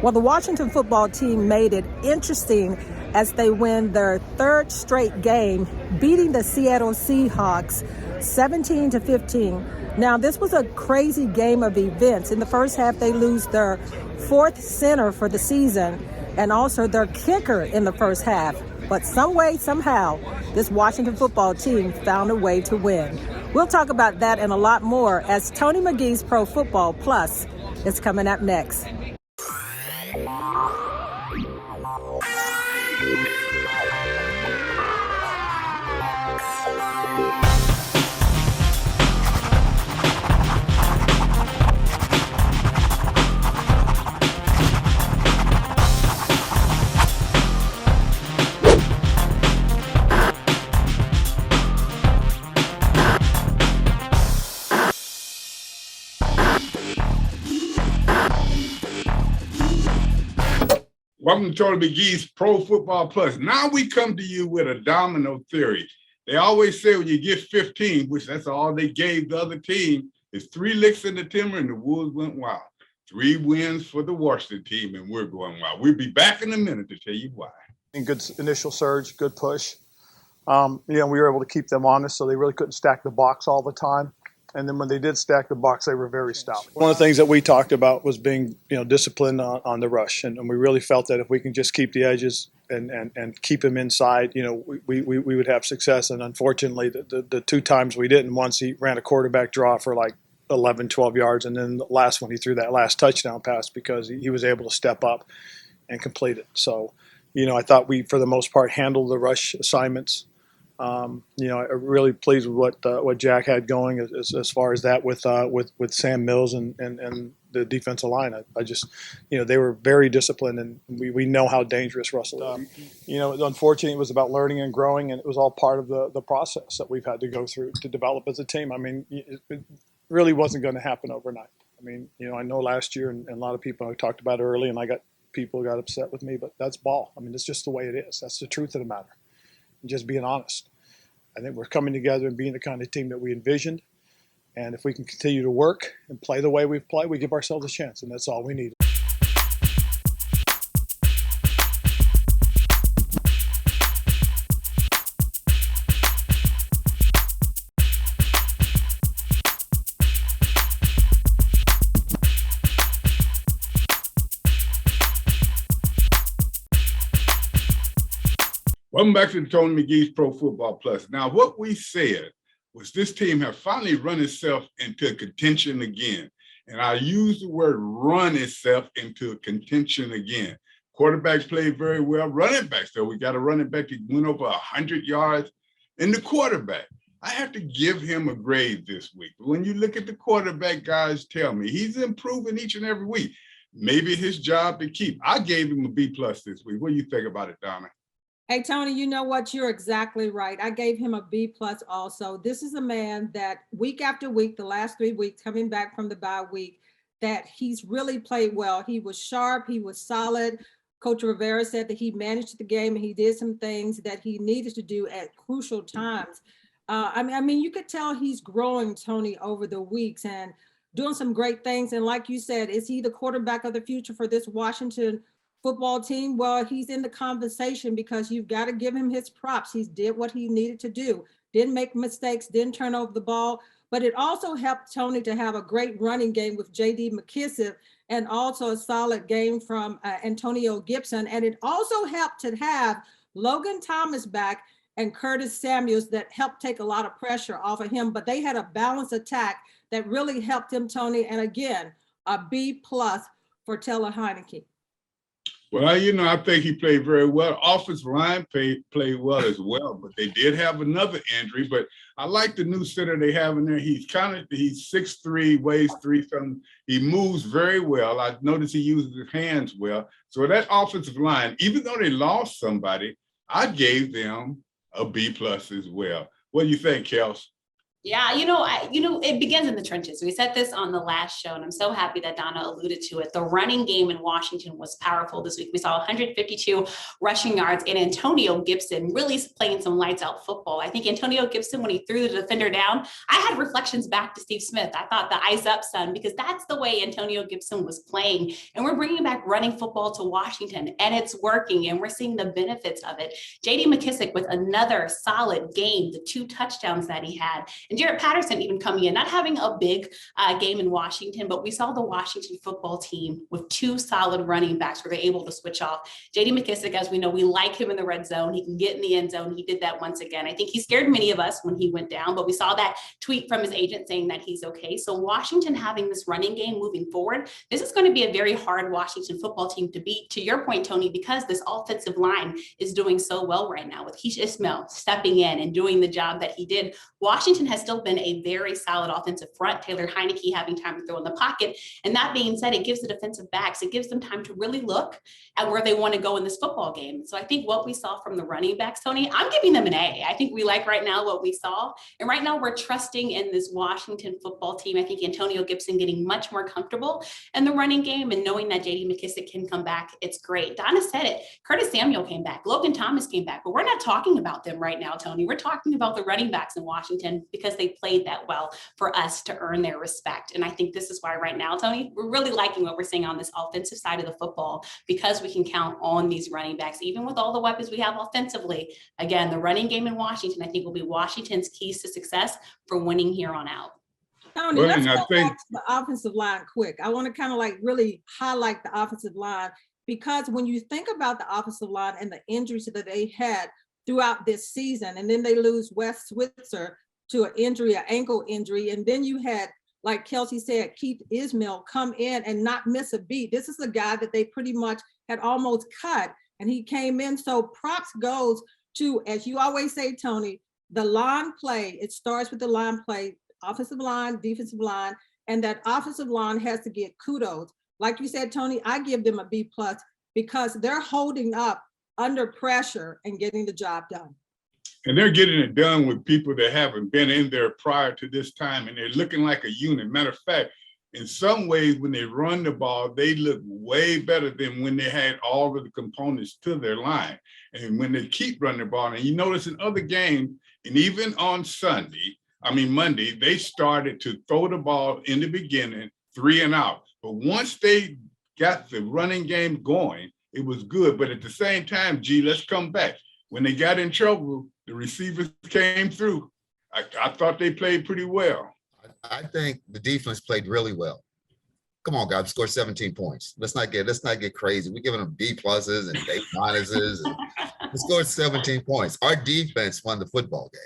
Well, the Washington football team made it interesting as they win their third straight game, beating the Seattle Seahawks 17-15. Now, this was a crazy game of events. In the first half, they lose their fourth center for the season and also their kicker in the first half. But some way, somehow, this Washington football team found a way to win. We'll talk about that and a lot more as Tony McGee's Pro Football Plus is coming up next. Welcome to Tony McGee's Pro Football Plus. Now we come to you with a domino theory. They always say when you get 15, which that's all they gave the other team, is 3 licks in the timber and the Wolves went wild. 3 wins for the Washington team and we're going wild. We'll be back in a minute to tell you why. Good initial surge, good push. We were able to keep them honest, so they really couldn't stack the box all the time. And then when they did stack the box, they were very stout. One of the things that we talked about was being, disciplined on the rush, and we really felt that if we can just keep the edges and keep them inside, we would have success. And unfortunately, the 2 times we didn't. Once he ran a quarterback draw for like 11, 12 yards, and then the last one he threw that last touchdown pass because he was able to step up and complete it. So, I thought we, for the most part, handled the rush assignments. I'm really pleased with what Jack had going as far as that with Sam Mills and the defensive line. I just, they were very disciplined, and we know how dangerous Russell is. Unfortunately, it was about learning and growing, and it was all part of the process that we've had to go through to develop as a team. I mean, it really wasn't going to happen overnight. I mean, I know last year, and a lot of people I talked about early, and people got upset with me, but that's ball. I mean, it's just the way it is. That's the truth of the matter. And just being honest. I think we're coming together and being the kind of team that we envisioned. And if we can continue to work and play the way we've played, we give ourselves a chance, and that's all we need. Welcome back to Tony McGee's Pro Football Plus. Now, what we said was this team has finally run itself into contention again. And I use the word run itself into contention again. Quarterbacks played very well. Running backs, though, we got a running back that went over 100 yards. And the quarterback, I have to give him a grade this week. But when you look at the quarterback, guys tell me he's improving each and every week. Maybe his job to keep. I gave him a B+ this week. What do you think about it, Donna? Hey, Tony, you know what? You're exactly right. I gave him a B+ also. This is a man that week after week, the last 3 weeks, coming back from the bye week, that he's really played well. He was sharp. He was solid. Coach Rivera said that he managed the game and he did some things that he needed to do at crucial times. I mean, you could tell he's growing, Tony, over the weeks and doing some great things. And like you said, is he the quarterback of the future for this Washington football team? Well, he's in the conversation because you've got to give him his props. He did what he needed to do, didn't make mistakes, didn't turn over the ball, but it also helped Tony to have a great running game with J.D. McKissick and also a solid game from Antonio Gibson. And it also helped to have Logan Thomas back and Curtis Samuels that helped take a lot of pressure off of him, but they had a balanced attack that really helped him, Tony. And again, a B+ for Taylor Heineke. Well, I think he played very well. Offensive line played well as well, but they did have another injury. But I like the new center they have in there. He's 6'3", weighs 3 something. He moves very well. I noticed he uses his hands well. So that offensive line, even though they lost somebody, I gave them a B+ as well. What do you think, Kels? Yeah, it begins in the trenches. We said this on the last show, and I'm so happy that Donna alluded to it. The running game in Washington was powerful this week. We saw 152 rushing yards, and Antonio Gibson really playing some lights out football. I think Antonio Gibson, when he threw the defender down, I had reflections back to Steve Smith. I thought the eyes up, son, because that's the way Antonio Gibson was playing. And we're bringing back running football to Washington, and it's working, and we're seeing the benefits of it. J.D. McKissick with another solid game, the 2 touchdowns that he had. And Jarrett Patterson even coming in, not having a big game in Washington, but we saw the Washington football team with 2 solid running backs where they're able to switch off. J.D. McKissick, as we know, we like him in the red zone. He can get in the end zone. He did that once again. I think he scared many of us when he went down, but we saw that tweet from his agent saying that he's okay. So Washington having this running game moving forward, this is going to be a very hard Washington football team to beat, to your point, Tony, because this offensive line is doing so well right now with Keith Ismail stepping in and doing the job that he did. Washington has still been a very solid offensive front. Taylor Heineke having time to throw in the pocket. And that being said, it gives the defensive backs, it gives them time to really look at where they want to go in this football game. So I think what we saw from the running backs, Tony, I'm giving them an A. I think we like right now what we saw. And right now we're trusting in this Washington football team. I think Antonio Gibson getting much more comfortable in the running game and knowing that J.D. McKissick can come back. It's great. Donna said it. Curtis Samuel came back. Logan Thomas came back. But we're not talking about them right now, Tony. We're talking about the running backs in Washington because they played that well for us to earn their respect. And I think this is why right now, Tony, we're really liking what we're seeing on this offensive side of the football because we can count on these running backs, even with all the weapons we have offensively. Again, the running game in Washington, I think will be Washington's keys to success for winning here on out. Tony, let's go back to the offensive line quick. I want to kind of like really highlight the offensive line because when you think about the offensive line and the injuries that they had throughout this season, and then they lose Wes Schweitzer to an injury, an ankle injury, and then you had, like Kelsey said, Keith Ismail come in and not miss a beat. This is a guy that they pretty much had almost cut, and he came in. So props goes to, as you always say, Tony, the line play. It starts with the line play, offensive line, defensive line, and that offensive line has to get kudos. Like you said, Tony, I give them a B+ because they're holding up under pressure and getting the job done. And they're getting it done with people that haven't been in there prior to this time, and they're looking like a unit. Matter of fact, in some ways, when they run the ball, they look way better than when they had all of the components to their line. And when they keep running the ball, and you notice in other games, and even on Monday, they started to throw the ball in the beginning, 3 and out. But once they got the running game going, it was good. But at the same time, let's come back. When they got in trouble, the receivers came through. I thought they played pretty well. I think the defense played really well. Come on, guys, scored 17 points. Let's not get crazy. We're giving them B+ and A-. We scored 17 points. Our defense won the football game.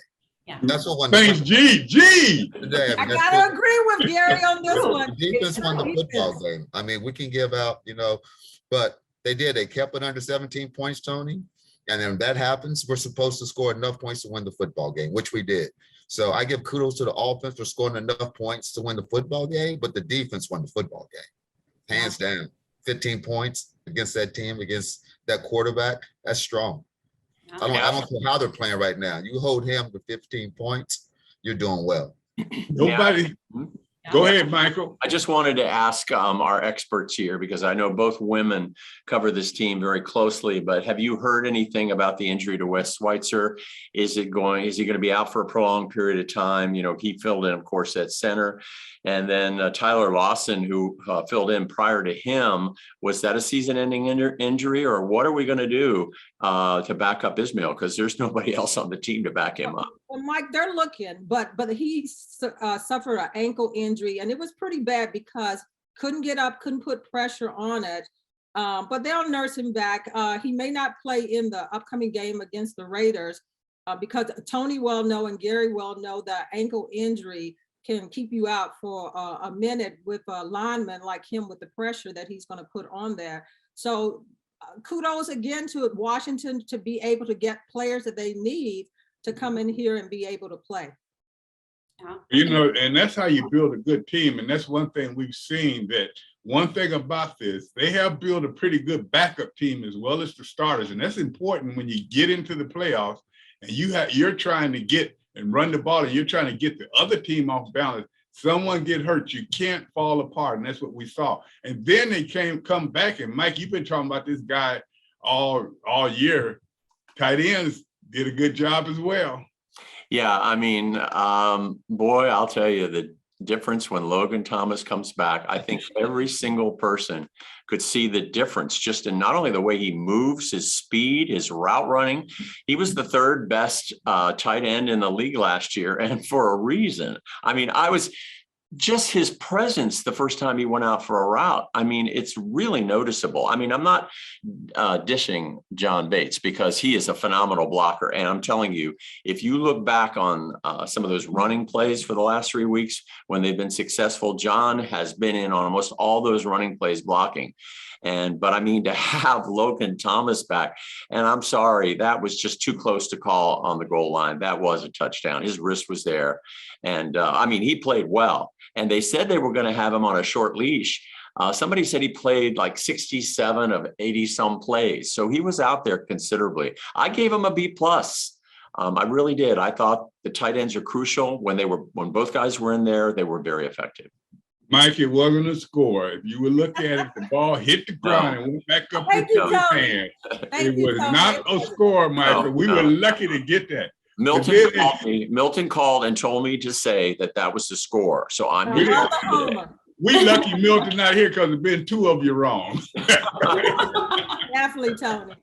Yeah. That's what won. Thanks, G. Today, I gotta agree with Gary on this one. The defense won the football game. I mean, we can give out, but they did. They kept it under 17 points, Tony. And then that happens, we're supposed to score enough points to win the football game, which we did. So I give kudos to the offense for scoring enough points to win the football game, but the defense won the football game. Hands down. 15 points against that team, against that quarterback. That's strong. I don't care how they're playing right now. You hold him to 15 points, you're doing well. Nobody. Go ahead, Michael. I just wanted to ask our experts here, because I know both women cover this team very closely, but have you heard anything about the injury to Wes Schweitzer? Is he going to be out for a prolonged period of time? He filled in, of course, at center. And then Tyler Lawson, who filled in prior to him, was that a season-ending injury, or what are we going to do to back up Ismail? Because there's nobody else on the team to back him up. Well, Mike, they're looking, but he suffered an ankle injury, and it was pretty bad because couldn't get up, couldn't put pressure on it. But they'll nurse him back. He may not play in the upcoming game against the Raiders because Tony well know and Gary well know that ankle injury can keep you out for a minute with a lineman like him with the pressure that he's going to put on there. So kudos again to Washington to be able to get players that they need to come in here and be able to play. And that's how you build a good team. And that's one thing we've seen, that one thing about this, they have built a pretty good backup team as well as the starters. And that's important when you get into the playoffs and you're trying to get and run the ball, and you're trying to get the other team off balance, someone get hurt, you can't fall apart. And that's what we saw. And then they come back, and Mike, you've been talking about this guy all year. Tight ends did a good job as well. Yeah, I mean, boy, I'll tell you the difference when Logan Thomas comes back. I think every single person could see the difference just in not only the way he moves, his speed, his route running. He was the third best tight end in the league last year, and for a reason. I mean, just his presence the first time he went out for a route. I mean, it's really noticeable. I mean, I'm not dishing John Bates because he is a phenomenal blocker. And I'm telling you, if you look back on some of those running plays for the last 3 weeks when they've been successful, John has been in on almost all those running plays blocking. But I mean, to have Logan Thomas back, and I'm sorry, that was just too close to call on the goal line. That was a touchdown. His wrist was there. And I mean, he played well. And they said they were going to have him on a short leash. Somebody said he played like 67 of 80 some plays. So he was out there considerably. I gave him a B+. I really did. I thought the tight ends are crucial. When both guys were in there, they were very effective. Mike, it wasn't a score. If you would look at it, the ball hit the ground and went back up Thank to you, his Tony. hand. Thank It you, was Tony. not a score, Michael. We were lucky to get that. Milton called and told me to say that was the score. So I'm here. We lucky Milton not here because there's been two of you wrong. Definitely, Tony.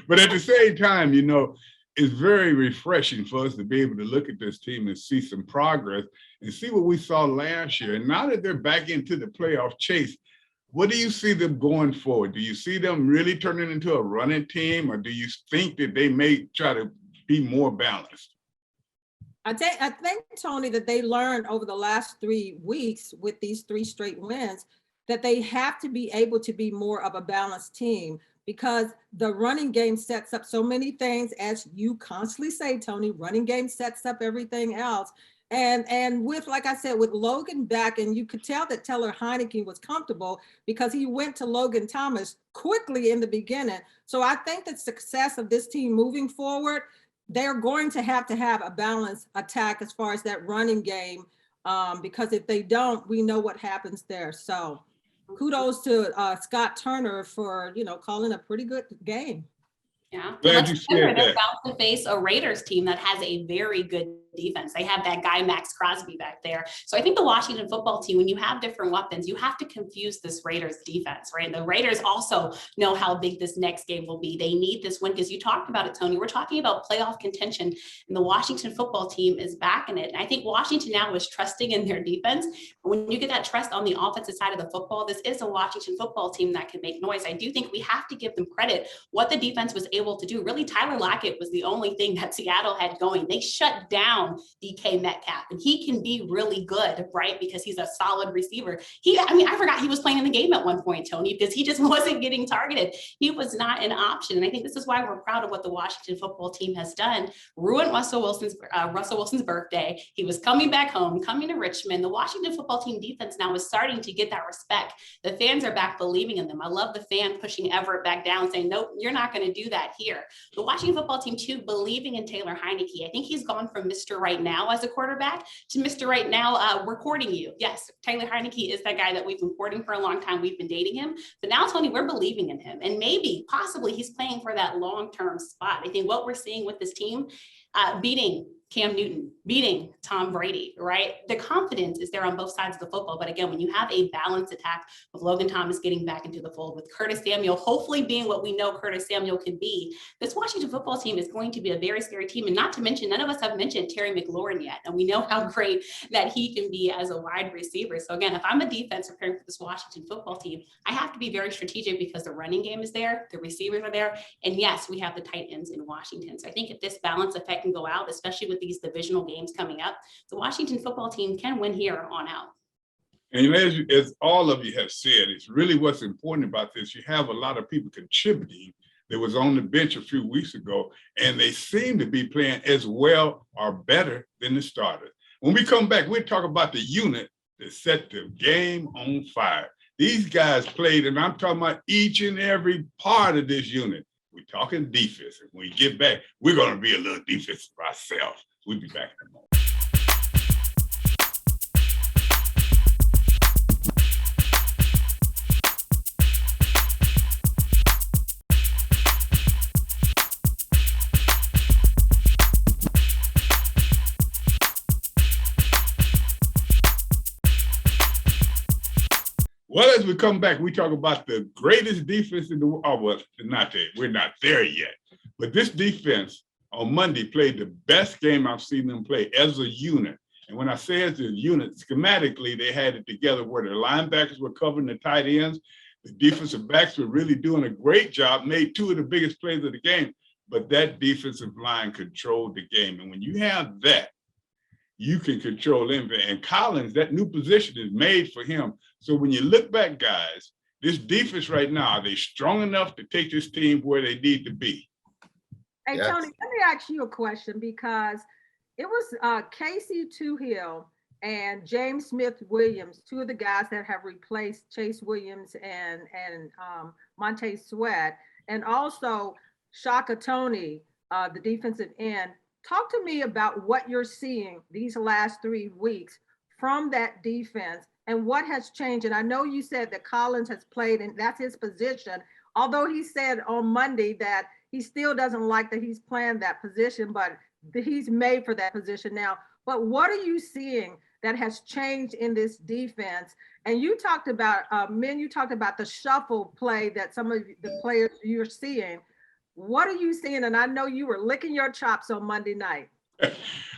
But at the same time, you know, it's very refreshing for us to be able to look at this team and see some progress and see what we saw last year. And now that they're back into the playoff chase, what do you see them going forward? Do you see them really turning into a running team, or do you think that they may try to be more balanced? I think, Tony, that they learned over the last 3 weeks with these 3 straight wins that they have to be able to be more of a balanced team, because the running game sets up so many things. As you constantly say, Tony, running game sets up everything else. And with, like I said, with Logan back, and you could tell that Taylor Heineke was comfortable because he went to Logan Thomas quickly in the beginning. So I think the success of this team moving forward, they're going to have a balanced attack as far as that running game, because if they don't, we know what happens there. So kudos to Scott Turner for, calling a pretty good game. Yeah. Glad you said that. They're about to face a Raiders team that has a very good defense. They have that guy, Max Crosby, back there. So I think the Washington football team, when you have different weapons, you have to confuse this Raiders defense, right? And the Raiders also know how big this next game will be. They need this win because you talked about it, Tony. We're talking about playoff contention, and the Washington football team is backing it. And I think Washington now is trusting in their defense. When you get that trust on the offensive side of the football, this is a Washington football team that can make noise. I do think we have to give them credit. What the defense was able to do, really, Tyler Lockett was the only thing that Seattle had going. They shut down DK Metcalf, and he can be really good, right? Because he's a solid receiver. I forgot he was playing in the game at one point, Tony, because he just wasn't getting targeted. He was not an option. And I think this is why we're proud of what the Washington football team has done. Ruined Russell Wilson's birthday. He was coming back home, coming to Richmond. The Washington football team defense now is starting to get that respect. The fans are back believing in them. I love the fan pushing Everett back down, saying, nope, you're not going to do that here. The Washington football team, too, believing in Taylor Heineke. I think he's gone from Mr. Right Now as a quarterback to Mr. Right Now, we're courting you. Yes, Taylor Heineke is that guy that we've been courting for a long time. We've been dating him. But now, Tony, we're believing in him. And maybe, possibly, he's playing for that long-term spot. I think what we're seeing with this team, beating Cam Newton, beating Tom Brady, right? The confidence is there on both sides of the football. But again, when you have a balanced attack with Logan Thomas getting back into the fold, with Curtis Samuel hopefully being what we know Curtis Samuel can be, this Washington football team is going to be a very scary team. And not to mention, none of us have mentioned Terry McLaurin yet. And we know how great that he can be as a wide receiver. So again, if I'm a defense preparing for this Washington football team, I have to be very strategic because the running game is there, the receivers are there, and yes, we have the tight ends in Washington. So I think if this balance effect can go out, especially with these divisional games coming up, the Washington football team can win here on out. And as all of you have said, it's really what's important about this. You have a lot of people contributing that was on the bench a few weeks ago, and they seem to be playing as well or better than the starters. When we come back, we'll talk about the unit that set the game on fire. These guys played, and I'm talking about each and every part of this unit. We're talking defense. And when we get back, we're going to be a little defensive ourselves. We'll be back in a moment. Well, as we come back, we talk about the greatest defense in the world. Oh, well, we're not there yet. But this defense on Monday played the best game I've seen them play as a unit. And when I say as a unit, schematically, they had it together where the linebackers were covering the tight ends. The defensive backs were really doing a great job, made two of the biggest plays of the game. But that defensive line controlled the game. And when you have that, you can control anything. And Collins, that new position is made for him. So when you look back, guys, this defense right now, are they strong enough to take this team where they need to be? Hey, Yes. Tony, let me ask you a question, because it was Casey Toohill and James Smith-Williams, two of the guys that have replaced Chase Williams and Montez Sweat, and also Shaka Toney, the defensive end. Talk to me about what you're seeing these last 3 weeks from that defense and what has changed. And I know you said that Collins has played and that's his position, although he said on Monday that he still doesn't like that he's playing that position, but he's made for that position now. But what are you seeing that has changed in this defense? And you talked about, you talked about the shuffle play that some of the players you're seeing. What are you seeing? And I know you were licking your chops on Monday night.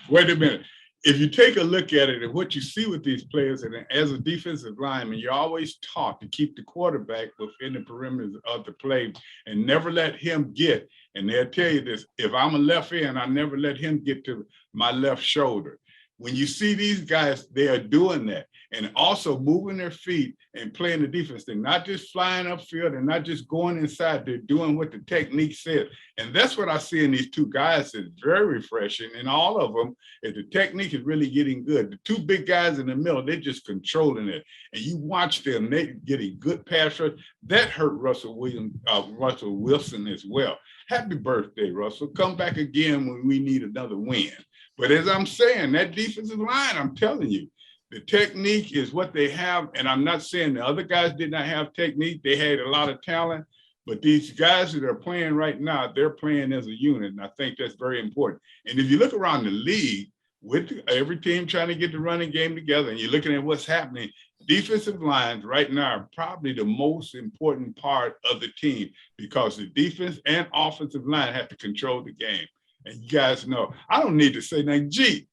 Wait a minute. If you take a look at it and what you see with these players, and as a defensive lineman, you're always taught to keep the quarterback within the perimeters of the play and never let him get, and they'll tell you this, if I'm a left end, I never let him get to my left shoulder. When you see these guys, they are doing that and also moving their feet and playing the defense. They're not just flying upfield and not just going inside. They're doing what the technique says. And that's what I see in these two guys is very refreshing. And all of them, is the technique is really getting good. The two big guys in the middle, they're just controlling it. And you watch them, they getting good pass rush. That hurt Russell Wilson as well. Happy birthday, Russell. Come back again when we need another win. But as I'm saying, that defensive line, I'm telling you, the technique is what they have. And I'm not saying the other guys did not have technique. They had a lot of talent. But these guys that are playing right now, they're playing as a unit. And I think that's very important. And if you look around the league, with every team trying to get the running game together, and you're looking at what's happening, defensive lines right now are probably the most important part of the team because the defense and offensive line have to control the game. And you guys know, I don't need to say nothing. G,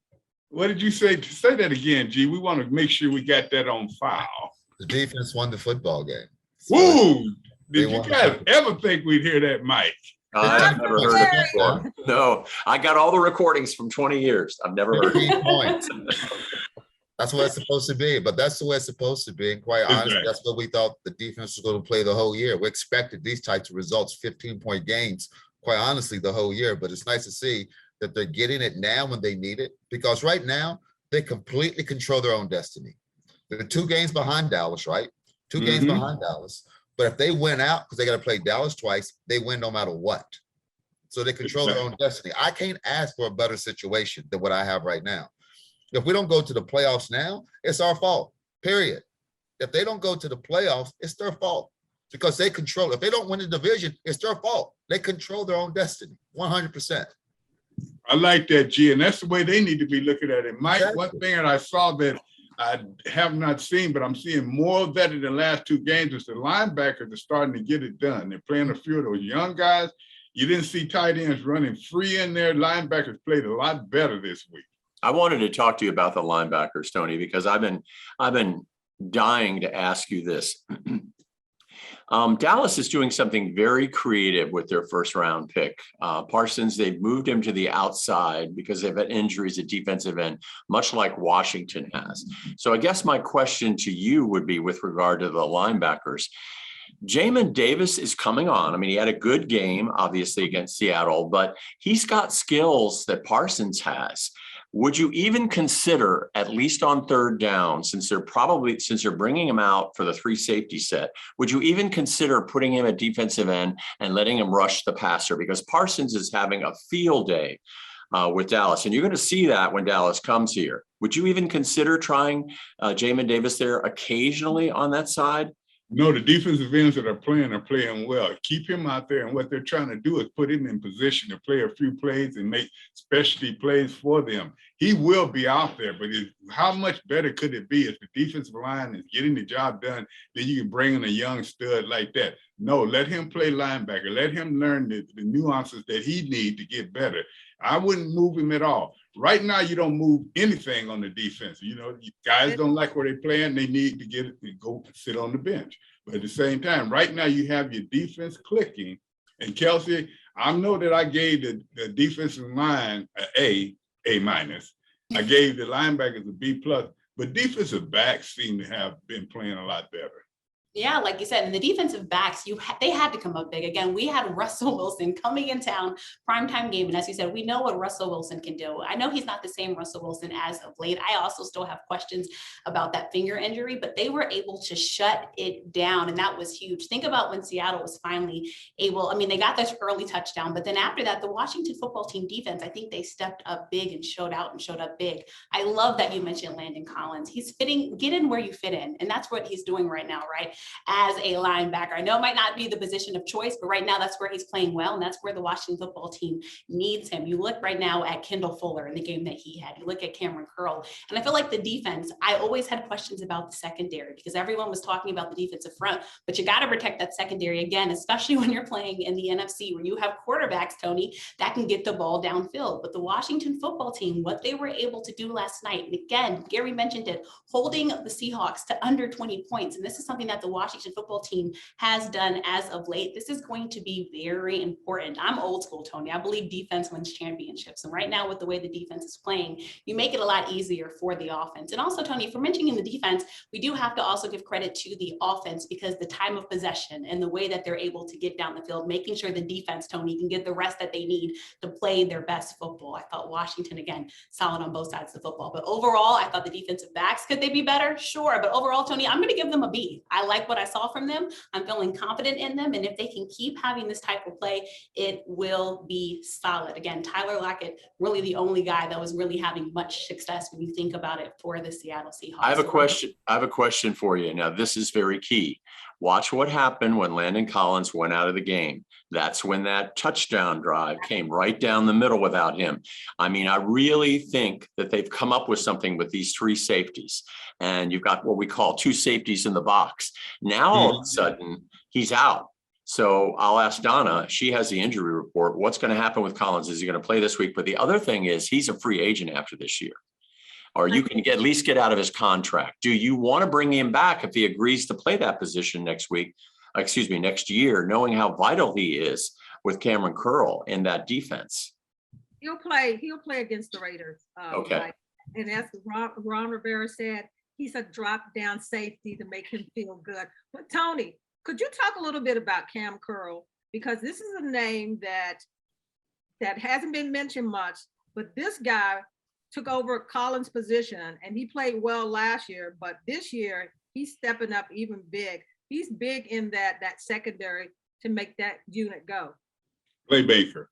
what did you say? Say that again, G. We want to make sure we got that on file. The defense won the football game. Woo! Did you guys ever think we'd hear that, Mike? I've never heard it before. No, I got all the recordings from 20 years. I've never heard 15 points. That's what it's supposed to be, but that's the way it's supposed to be. And quite honestly, that's what we thought the defense was going to play the whole year. We expected these types of results, 15-point games, quite honestly, the whole year. But it's nice to see that they're getting it now when they need it, because right now they completely control their own destiny. They're 2 games behind Dallas, right? 2 games behind Dallas. But if they win out, because they got to play Dallas twice, they win no matter what. So they control their own destiny. I can't ask for a better situation than what I have right now. If we don't go to the playoffs now, it's our fault, period. If they don't go to the playoffs, it's their fault because they control. If they don't win the division, it's their fault. They control their own destiny, 100%. I like that, G, and that's the way they need to be looking at it. Mike, Exactly. one thing that I saw that I have not seen, but I'm seeing more of that in the last 2 games is the linebackers are starting to get it done. They're playing a few of those young guys. You didn't see tight ends running free in there. Linebackers played a lot better this week. I wanted to talk to you about the linebackers, Tony, because I've been dying to ask you this. Dallas is doing something very creative with their first round pick. Parsons, they've moved him to the outside because they've had injuries at defensive end, much like Washington has. So I guess my question to you would be with regard to the linebackers. Jamin Davis is coming on. I mean, he had a good game, obviously, against Seattle, but he's got skills that Parsons has. Would you even consider, at least on 3rd down, since they're bringing him out for the 3 safety set, would you even consider putting him at defensive end and letting him rush the passer? Because Parsons is having a field day with Dallas. And you're going to see that when Dallas comes here. Would you even consider trying Jamin Davis there occasionally on that side? No, the defensive ends that are playing well. Keep him out there, and what they're trying to do is put him in position to play a few plays and make specialty plays for them. He will be out there, but how much better could it be if the defensive line is getting the job done, then you can bring in a young stud like that? No, let him play linebacker. Let him learn the nuances that he needs to get better. I wouldn't move him at all. Right now, you don't move anything on the defense. You know, guys don't like where they're playing. They need to go sit on the bench. But at the same time, right now, you have your defense clicking. And Kelsey, I know that I gave the defensive line an A minus. I gave the linebackers a B plus. But defensive backs seem to have been playing a lot better. Yeah, like you said, and the defensive backs, they had to come up big. Again, we had Russell Wilson coming in town, primetime game. And as you said, we know what Russell Wilson can do. I know he's not the same Russell Wilson as of late. I also still have questions about that finger injury, but they were able to shut it down. And that was huge. Think about when Seattle was finally able, I mean, they got this early touchdown, but then after that, the Washington football team defense, I think they stepped up big and showed out and showed up big. I love that you mentioned Landon Collins. He's fitting, get in where you fit in. And that's what he's doing right now, right? As a linebacker. I know it might not be the position of choice, but right now that's where he's playing well. And that's where the Washington football team needs him. You look right now at Kendall Fuller in the game that he had. You look at Cameron Curl. And I feel like the defense, I always had questions about the secondary because everyone was talking about the defensive front, but you got to protect that secondary again, especially when you're playing in the NFC where you have quarterbacks, Tony, that can get the ball downfield. But the Washington football team, what they were able to do last night, and again, Gary mentioned it, holding the Seahawks to under 20 points. And this is something that the Washington football team has done as of late. This is going to be very important. I'm old school, Tony. I believe defense wins championships. And right now with the way the defense is playing, you make it a lot easier for the offense. And also, Tony, for mentioning the defense, we do have to also give credit to the offense because the time of possession and the way that they're able to get down the field, making sure the defense, Tony, can get the rest that they need to play their best football. I thought Washington, again, solid on both sides of the football. But overall, I thought the defensive backs, could they be better? Sure. But overall, Tony, I'm going to give them a B. I like what I saw from them. I'm feeling confident in them. And if they can keep having this type of play, it will be solid. Again, Tyler Lockett, really the only guy that was really having much success when you think about it for the Seattle Seahawks. I have a question for you. Now, this is very key. Watch what happened when Landon Collins went out of the game. That's when that touchdown drive came right down the middle without him. I mean, I really think that they've come up with something with these three safeties. And you've got what we call two safeties in the box. Now, all of a sudden, he's out. So I'll ask Donna, she has the injury report. What's going to happen with Collins? Is he going to play this week? But the other thing is he's a free agent after this year. Or you can at least get out of his contract. Do you want to bring him back if he agrees to play that position next year, knowing how vital he is with Cameron Curl in that defense? He'll play against the Raiders. Okay. And as Ron Rivera said, he's a drop down safety to make him feel good. But Tony, could you talk a little bit about Cam Curl? Because this is a name that hasn't been mentioned much, but this guy took over Collins' position and he played well last year, but this year he's stepping up even big. He's big in that secondary to make that unit go. Playmaker.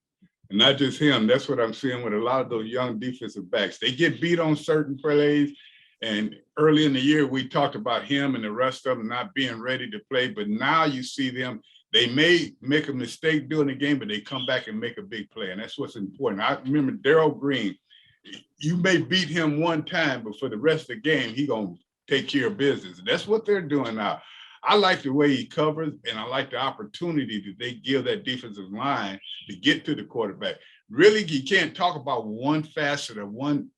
And not just him. That's what I'm seeing with a lot of those young defensive backs. They get beat on certain plays. And early in the year, we talked about him and the rest of them not being ready to play. But now you see them, they may make a mistake during the game, but they come back and make a big play. And that's what's important. I remember Darrell Green. You may beat him one time, but for the rest of the game, he's going to take care of business. And that's what they're doing now. I like the way he covers, and I like the opportunity that they give that defensive line to get to the quarterback. Really, you can't talk about one facet of one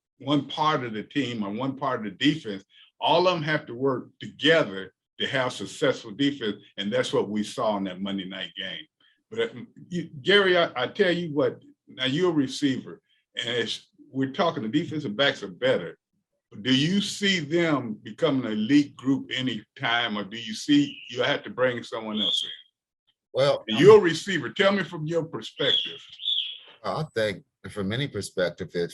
part of the team or one part of the defense. All of them have to work together to have successful defense, and that's what we saw in that Monday night game. But Gary, I tell you what, now you're a receiver, and we're talking the defensive backs are better. Do you see them becoming an elite group anytime, or do you see you have to bring someone else in? Well, you're a receiver. Tell me from your perspective. I think from any perspective, if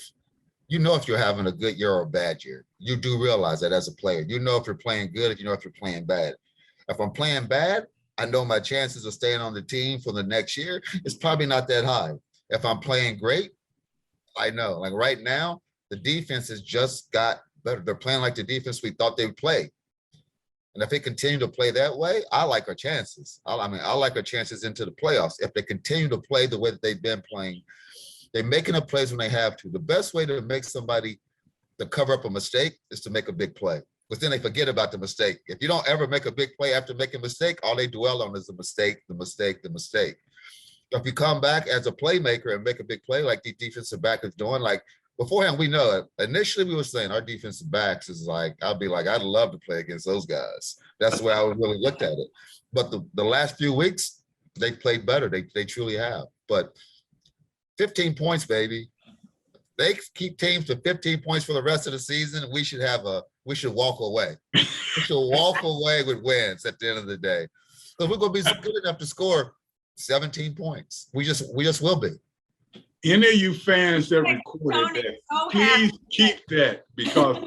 you're having a good year or a bad year, you do realize that as a player. You know if you're playing good, if you're playing bad. If I'm playing bad, I know my chances of staying on the team for the next year is probably not that high. If I'm playing great, I know. Like right now, the defense has just got better. They're playing like the defense we thought they would play. And if they continue to play that way, I like our chances. I like our chances into the playoffs. If they continue to play the way that they've been playing, they're making up plays when they have to. The best way to make somebody to cover up a mistake is to make a big play. Because then they forget about the mistake. If you don't ever make a big play after making a mistake, all they dwell on is the mistake, the mistake, the mistake. If you come back as a playmaker and make a big play like the defensive back is doing, like beforehand, we know it. Initially, we were saying our defensive backs is like, I'd be like, I'd love to play against those guys. That's the way I would really looked at it. But the last few weeks, they played better. They truly have. But 15 points, baby. They keep teams to 15 points for the rest of the season. We should walk away. We should walk away with wins at the end of the day. Because we're going to be good enough to score 17 points. We just will be. Any of you fans that recorded that, please keep that, because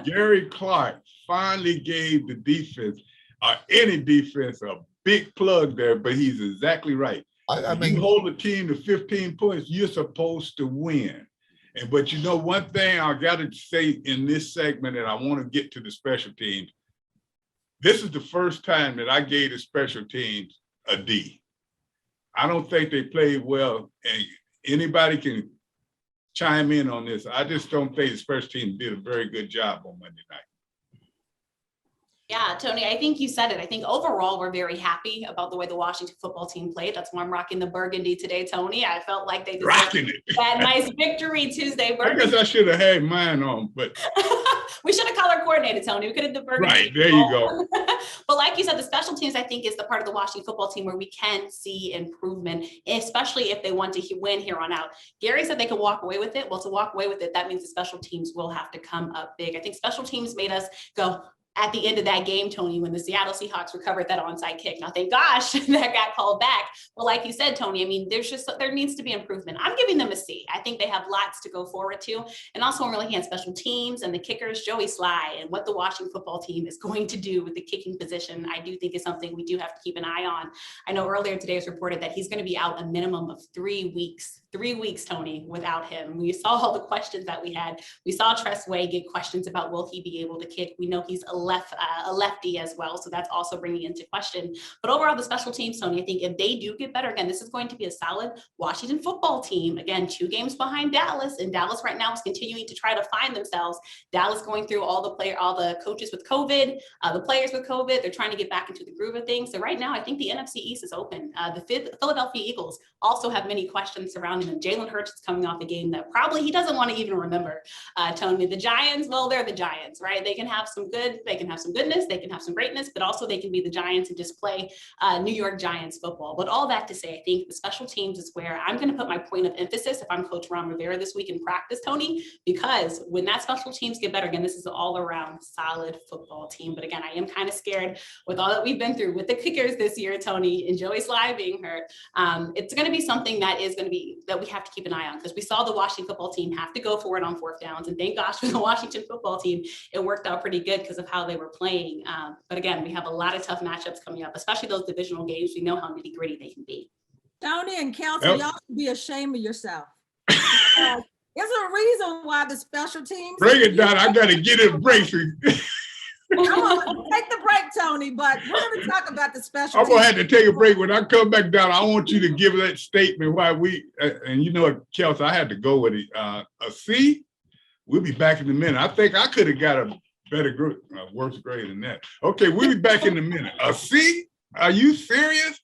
Gary Clark finally gave the defense, or any defense, a big plug there, but he's exactly right. I mean, you hold a team to 15 points, you're supposed to win. But you know, one thing I got to say in this segment, and I want to get to the special teams. This is the first time that I gave the special teams a D. I don't think they played well, and anybody can chime in on this. I just don't think the special team did a very good job on Monday night. Yeah, Tony, I think you said it. I think overall, we're very happy about the way the Washington football team played. That's why I'm rocking the burgundy today, Tony. I felt like they deserved that nice victory Tuesday. Burgundy. I guess I should have had mine on, but we should have color coordinated, Tony. We could have done burgundy. Right, there you go. But like you said, the special teams, I think, is the part of the Washington football team where we can see improvement, especially if they want to win here on out. Gary said they could walk away with it. Well, to walk away with it, that means the special teams will have to come up big. I think special teams made us go, at the end of that game, Tony, when the Seattle Seahawks recovered that onside kick. Now, thank gosh that got called back. But like you said, Tony, I mean, there needs to be improvement. I'm giving them a C. I think they have lots to go forward to. And also, I'm really looking at special teams and the kickers, Joey Sly, and what the Washington football team is going to do with the kicking position. I do think is something we do have to keep an eye on. I know earlier today it was reported that he's going to be out a minimum of 3 weeks. 3 weeks, Tony, without him. We saw all the questions that we had. We saw Tress Way get questions about will he be able to kick. We know he's a lefty as well, so that's also bringing into question. But overall, the special teams, Tony, I think if they do get better, again, this is going to be a solid Washington football team. Again, 2 games behind Dallas, and Dallas right now is continuing to try to find themselves. Dallas going through all the coaches with COVID, the players with COVID. They're trying to get back into the groove of things. So right now, I think the NFC East is open. The Philadelphia Eagles also have many questions surrounding them. Jalen Hurts is coming off a game that probably he doesn't want to even remember. Tony, the Giants, well, they're the Giants, right? They can have some goodness, they can have some greatness, but also they can be the Giants and just play New York Giants football. But all that to say, I think the special teams is where I'm going to put my point of emphasis if I'm Coach Ron Rivera this week in practice, Tony, because when that special teams get better, again, this is an all-around solid football team. But again, I am kind of scared with all that we've been through with the kickers this year, Tony, and Joey Sly being hurt. It's going to be something that we have to keep an eye on, because we saw the Washington football team have to go for it on 4th downs. And thank gosh for the Washington football team. It worked out pretty good because of how they were playing. But again, we have a lot of tough matchups coming up, especially those divisional games. We know how nitty gritty they can be. Tony and Kelsey, y'all should be ashamed of yourself. There's a reason why the special teams. Bring it down. I got to get it a break. Come on, take the break, Tony, but we're going to talk about the special I'm teams. going to have to take a break. When I come back down, I want you to give that statement why and you know, Kelsey, I had to go with it. A C. We'll be back in a minute. I think I could have got a better worse grade than that. Okay, we'll be back in a minute. A C? Are you serious?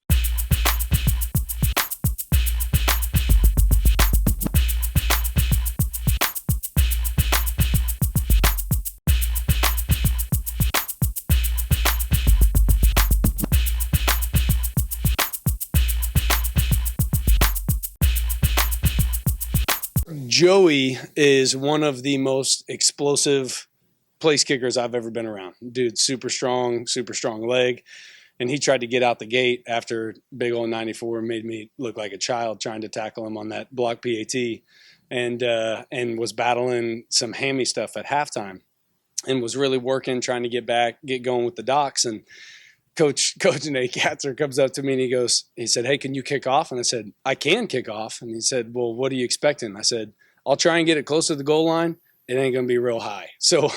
Joey is one of the most explosive place kickers I've ever been around. Dude, super strong leg. And he tried to get out the gate after big old 94, made me look like a child trying to tackle him on that block PAT, and was battling some hammy stuff at halftime and was really working, trying to get going with the Docs. And Coach Nate Katzer comes up to me and he said, "Hey, can you kick off?" And I said, "I can kick off." And he said, "Well, what are you expecting?" I said, I'll try and get it close to the goal line. It ain't going to be real high. So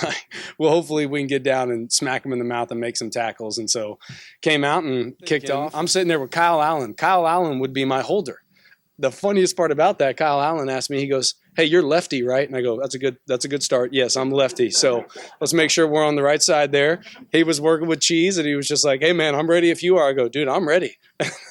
well, hopefully we can get down and smack him in the mouth and make some tackles. And so came out and kicked off. I'm sitting there with Kyle Allen. Kyle Allen would be my holder. The funniest part about that, Kyle Allen asked me, he goes, "Hey, you're lefty, right?" And I go, that's a good start. Yes, I'm lefty. So let's make sure we're on the right side there. He was working with cheese and he was just like, "Hey man, I'm ready if you are." I go, "Dude, I'm ready."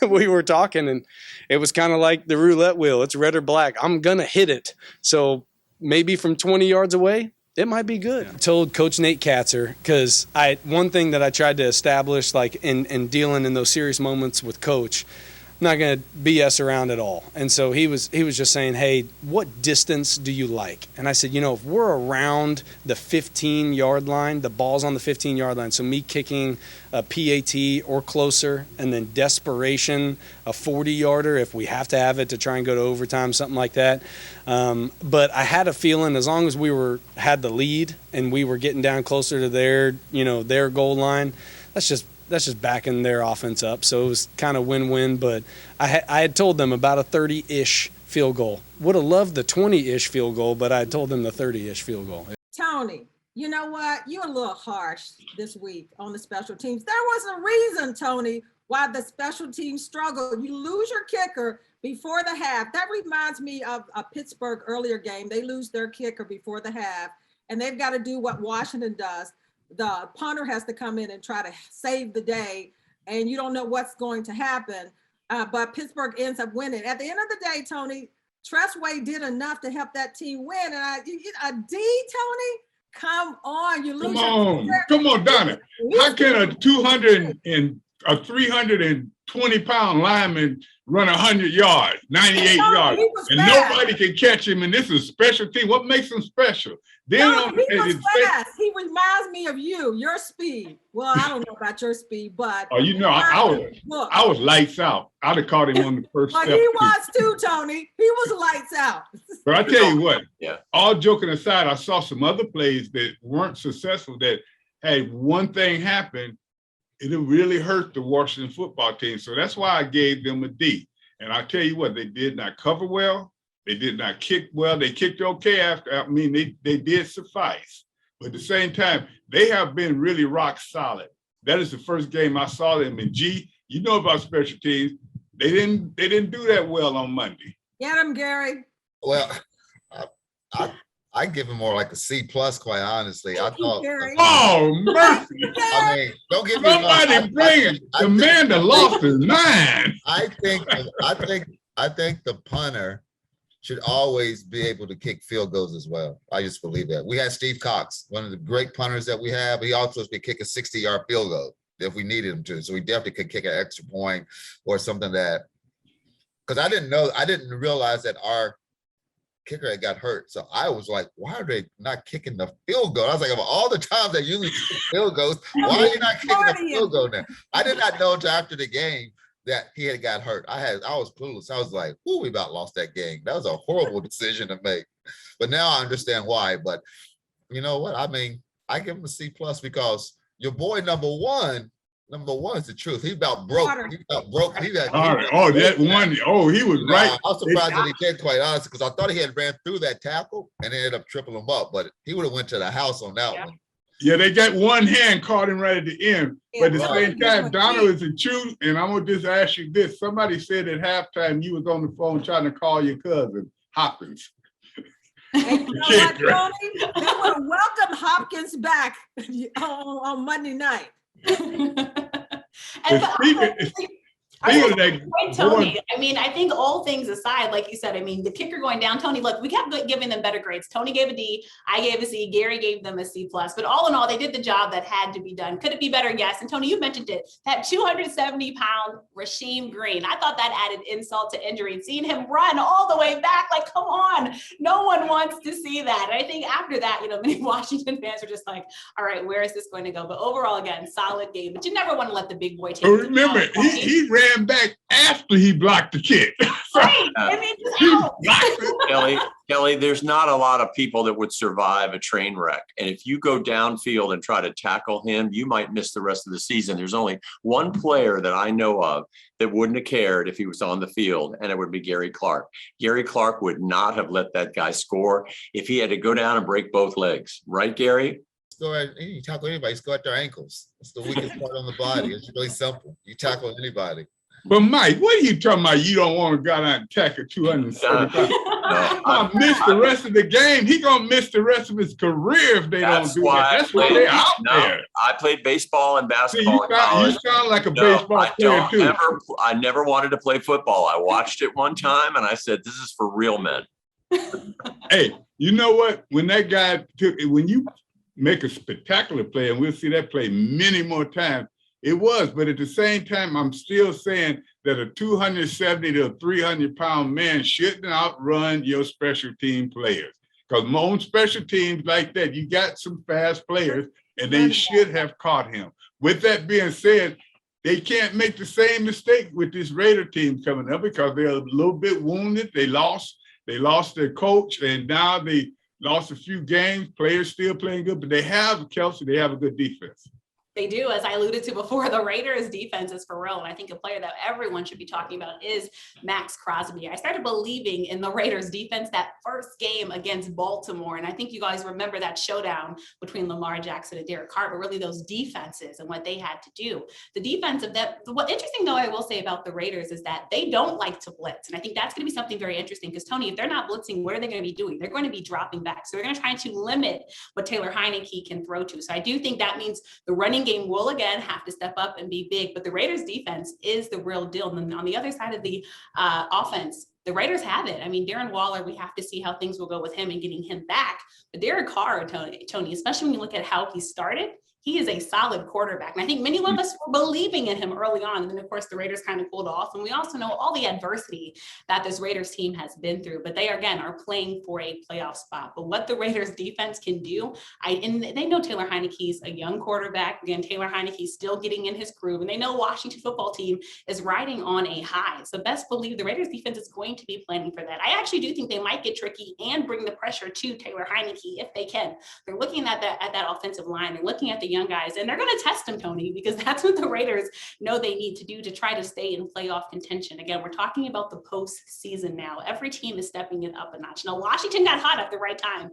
We were talking and it was kind of like the roulette wheel. It's red or black. I'm going to hit it. So maybe from 20 yards away, it might be good. I told Coach Nate Katzer, because one thing that I tried to establish, like in dealing in those serious moments with Coach, I'm not going to BS around at all. And so he was just saying, "Hey, what distance do you like?" And I said, if we're around the 15-yard line, the ball's on the 15-yard line, so me kicking a PAT or closer, and then desperation, a 40-yarder if we have to have it to try and go to overtime, something like that. But I had a feeling as long as we had the lead and we were getting down closer to their goal line, that's just backing their offense up. So it was kind of win-win, but I had told them about a 30-ish field goal. Would have loved the 20-ish field goal, but I had told them the 30-ish field goal. Tony, you know what? You're a little harsh this week on the special teams. There was a reason, Tony, why the special teams struggled. You lose your kicker before the half. That reminds me of a Pittsburgh earlier game. They lose their kicker before the half, and they've got to do what Washington does. The punter has to come in and try to save the day, and you don't know what's going to happen. But Pittsburgh ends up winning. At the end of the day, Tony, Tressway did enough to help that team win. And Tony, come on, you lose. Come on, Donna. How can a 320-pound lineman run 100 yards, 98 yards, and nobody can catch him? And this is a special team. What makes him special? He was fast. He reminds me of your speed. Well, I don't know about your speed, but I was lights out. I'd have caught him on the first step. He was too, Tony. He was lights out. But I tell you what, all joking aside, I saw some other plays that weren't successful that, hey, one thing happened, it really hurt the Washington football team. So that's why I gave them a D. And I tell you what, they did not cover well. They did not kick well. They kicked okay after. I mean, they did suffice. But at the same time, they have been really rock solid. That is the first game I saw them. And G, you know about special teams. They didn't do that well on Monday. Get him, Gary. Well, I give him more like a C+, quite honestly. I thought. Oh, mercy. I mean, don't get me wrong. Somebody bring the man that lost his mind. I think the punter should always be able to kick field goals as well. I just believe that. We had Steve Cox, one of the great punters that we have. He also could kick a 60-yard field goal if we needed him to. So he definitely could kick an extra point or something that, because I didn't realize that our kicker had got hurt. So I was like, why are they not kicking the field goal? I was like, of all the times they usually kick field goals, why are you not kicking the field goal now? I did not know until after the game that he had got hurt. I was clueless. I was like, we about lost that game. That was a horrible decision to make. But now I understand why. But you know what? I mean, I give him a C+ because your boy number one is the truth. He about broke. He about broke. He was right. I was surprised that he did, quite honestly, because I thought he had ran through that tackle and ended up tripling him up. But he would have went to the house on that one. Yeah, they got one hand caught him right at the end. But at the same time, Donna is the truth. And I'm going to just ask you this. Somebody said at halftime you was on the phone trying to call your cousin, Hopkins. And you know what, Tony? They would have welcomed Hopkins back on Monday night. Tony, I mean, I think all things aside, like you said, I mean, the kicker going down, Tony, look, we kept giving them better grades. Tony gave a D, I gave a C, Gary gave them a C+, but all in all, they did the job that had to be done. Could it be better? Yes. And Tony, you mentioned it, that 270-pound Rasheem Green. I thought that added insult to injury, and seeing him run all the way back, like, come on, no one wants to see that. And I think after that, many Washington fans were just like, all right, where is this going to go? But overall, again, solid game, but you never want to let the big boy take it. Remember, he ran ran back after he blocked the kick. Right. I mean, just He out. blocked it. Kelly, there's not a lot of people that would survive a train wreck. And if you go downfield and try to tackle him, you might miss the rest of the season. There's only one player that I know of that wouldn't have cared if he was on the field, and it would be Gary Clark. Gary Clark would not have let that guy score if he had to go down and break both legs. Right, Gary? You tackle anybody, just go at their ankles. It's the weakest part on the body. It's really simple. You tackle anybody. But Mike, what are you talking about? You don't want to go out and tackle 275. No, Miss the rest of the game. He gonna miss the rest of his career if they don't do that. That's why they're out there. I played baseball and See, basketball in college. you sound like a No, baseball I player too. I never wanted to play football. I watched it one time and I said, this is for real men. Hey, you know what? When that guy when you make a spectacular play, and we'll see that play many more times, it was. But at the same time, I'm still saying that a 270 to 300-pound man shouldn't outrun your special team players. Because on special teams like that, you got some fast players, and they should have caught him. With that being said, they can't make the same mistake with this Raider team coming up because they're a little bit wounded. They lost their coach, and now they lost a few games. Players still playing good, but they have Kelsey. They have a good defense. They do, as I alluded to before, the Raiders defense is for real. And I think a player that everyone should be talking about is Max Crosby. I started believing in the Raiders defense that first game against Baltimore. And I think you guys remember that showdown between Lamar Jackson and Derek Carr, but really those defenses and what they had to do. The defense of that, what interesting though, I will say about the Raiders is that they don't like to blitz. And I think that's going to be something very interesting because Tony, if they're not blitzing, what are they going to be doing? They're going to be dropping back. So they're going to try to limit what Taylor Heineke can throw to. So I do think that means the running game will again have to step up and be big, but the Raiders defense is the real deal. And then on the other side of the offense, the Raiders have it. I mean, Darren Waller, we have to see how things will go with him and getting him back. But Derek Carr, Tony, especially when you look at how he started, he is a solid quarterback. And I think many of us were believing in him early on. And then, of course, the Raiders kind of cooled off. And we also know all the adversity that this Raiders team has been through. But they, again, are playing for a playoff spot. But what the Raiders defense can do, and they know Taylor Heineke's a young quarterback. Again, Taylor Heineke's still getting in his groove. And they know Washington football team is riding on a high. So best believe the Raiders defense is going to be planning for that. I actually do think they might get tricky and bring the pressure to Taylor Heineke if they can. They're looking at that offensive line. They're looking at the young guys, and they're going to test them, Tony, because that's what the Raiders know they need to do to try to stay in playoff contention. Again, we're talking about the postseason now. Every team is stepping it up a notch. Now, Washington got hot at the right time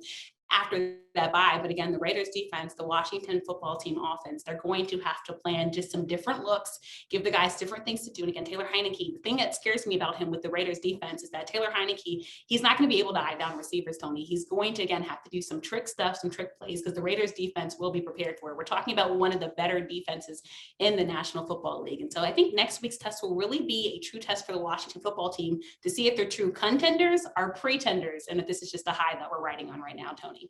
after that bye. But again, the Raiders defense, the Washington football team offense, they're going to have to plan just some different looks, give the guys different things to do. And again, Taylor Heineke, the thing that scares me about him with the Raiders defense is that Taylor Heineke, he's not going to be able to eye down receivers, Tony. He's going to, again, have to do some trick stuff, some trick plays, because the Raiders defense will be prepared for it. We're talking about one of the better defenses in the National Football League. And so I think next week's test will really be a true test for the Washington football team to see if they're true contenders or pretenders, and if this is just a high that we're riding on right now, Tony.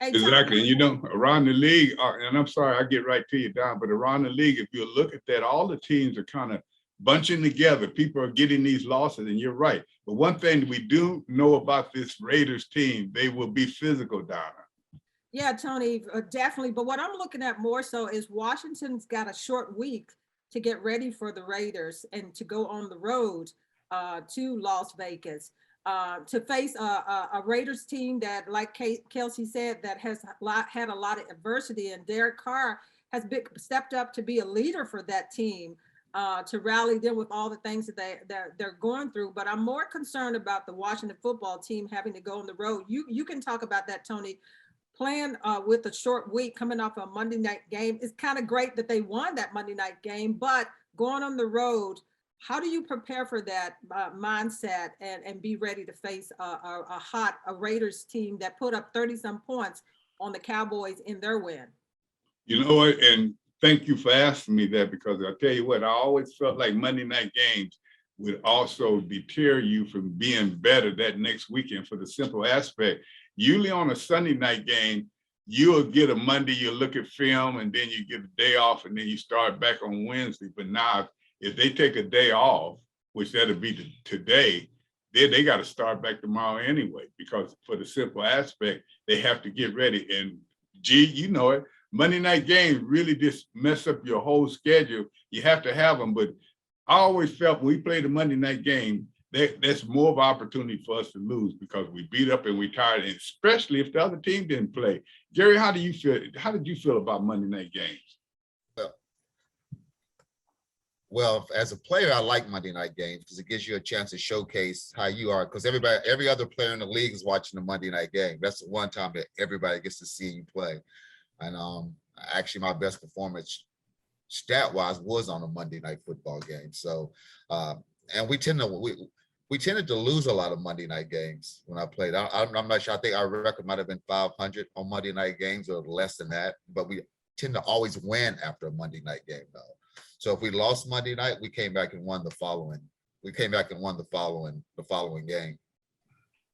Exactly. And you know, around the league, and I'm sorry, I get right to you, Don, but around the league, if you look at that, all the teams are kind of bunching together. People are getting these losses, and you're right. But one thing we do know about this Raiders team, they will be physical, Donna. Yeah, Tony, definitely. But what I'm looking at more so is Washington's got a short week to get ready for the Raiders and to go on the road to Las Vegas. To face a Raiders team that, like Kelsey said, that has had a lot of adversity, and Derek Carr has stepped up to be a leader for that team, to rally them with all the things that they're going through. But I'm more concerned about the Washington football team having to go on the road. You can talk about that, Tony. Playing with a short week, coming off a Monday night game, it's kind of great that they won that Monday night game, but going on the road, how do you prepare for that mindset and be ready to face a Raiders team that put up 30-some points on the Cowboys in their win? You know what? And thank you for asking me that, because I'll tell you what, I always felt like Monday night games would also deter you from being better that next weekend, for the simple aspect. Usually on a Sunday night game, you'll get a Monday, you'll look at film, and then you get a day off, and then you start back on Wednesday. But now, if they take a day off, which that'll be today, then they got to start back tomorrow anyway, because for the simple aspect, they have to get ready. And gee, you know it, Monday night games really just mess up your whole schedule. You have to have them, but I always felt when we played the Monday night game, that's more of an opportunity for us to lose because we beat up and we tired, and especially if the other team didn't play. Gary, how do you feel? How did you feel about Monday night games? Well, as a player, I like Monday night games because it gives you a chance to showcase how you are. Because every other player in the league is watching the Monday night game. That's the one time that everybody gets to see you play. And actually, my best performance stat-wise was on a Monday night football game. So, and we tended to lose a lot of Monday night games when I played. I'm not sure. I think our record might have been 500 on Monday night games or less than that. But we tend to always win after a Monday night game, though. So if we lost Monday night, we came back and won the following. We came back and won the following game.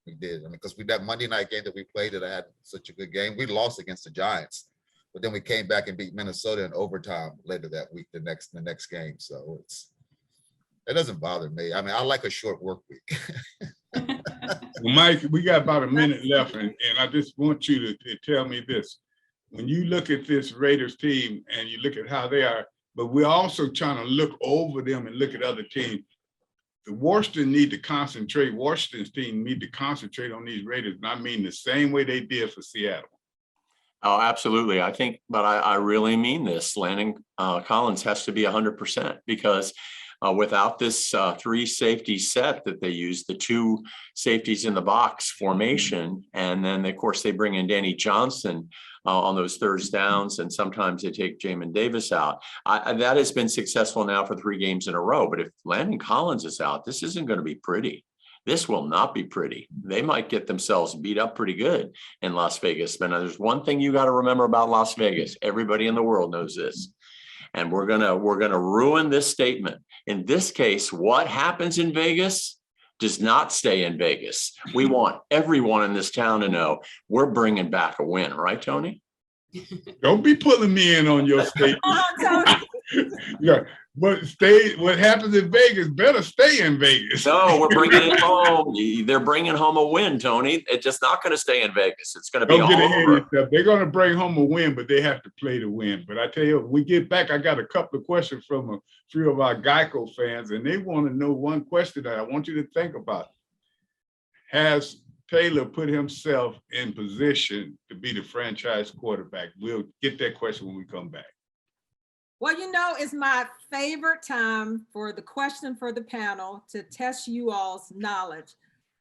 We did. I mean, because that Monday night game that we played that I had such a good game, we lost against the Giants, but then we came back and beat Minnesota in overtime later that week, the next game. So it doesn't bother me. I mean, I like a short work week. Well, Mike, we got about a minute left, and I just want you to tell me this. When you look at this Raiders team and you look at how they are, but we're also trying to look over them and look at other teams. The Washington's team need to concentrate on these Raiders, and I mean the same way they did for Seattle. Oh, absolutely. I think, but I really mean this. Landon Collins has to be 100% because without this 3 safety set that they use, the 2 safeties in the box formation, and then of course they bring in Danny Johnson on those third downs, and sometimes they take Jamin Davis out. That has been successful now for 3 games in a row. But if Landon Collins is out, this isn't going to be pretty. This will not be pretty. They might get themselves beat up pretty good in Las Vegas. But there's one thing you got to remember about Las Vegas. Everybody in the world knows this. And we're gonna ruin this statement. In this case, what happens in Vegas does not stay in Vegas. We want everyone in this town to know we're bringing back a win, right, Tony? Don't be pulling me in on your statement. Yeah, but what happens in Vegas better stay in Vegas. No, we're bringing it home. They're bringing home a win, Tony. It's just not going to stay in Vegas. It's going to be Don't all get ahead over. of yourself. They're going to bring home a win, but they have to play to win. But I tell you, when we get back, I got a couple of questions from a few of our Geico fans, and they want to know one question that I want you to think about. Has Taylor put himself in position to be the franchise quarterback? We'll get that question when we come back. Well, it's my favorite time for the question for the panel to test you all's knowledge.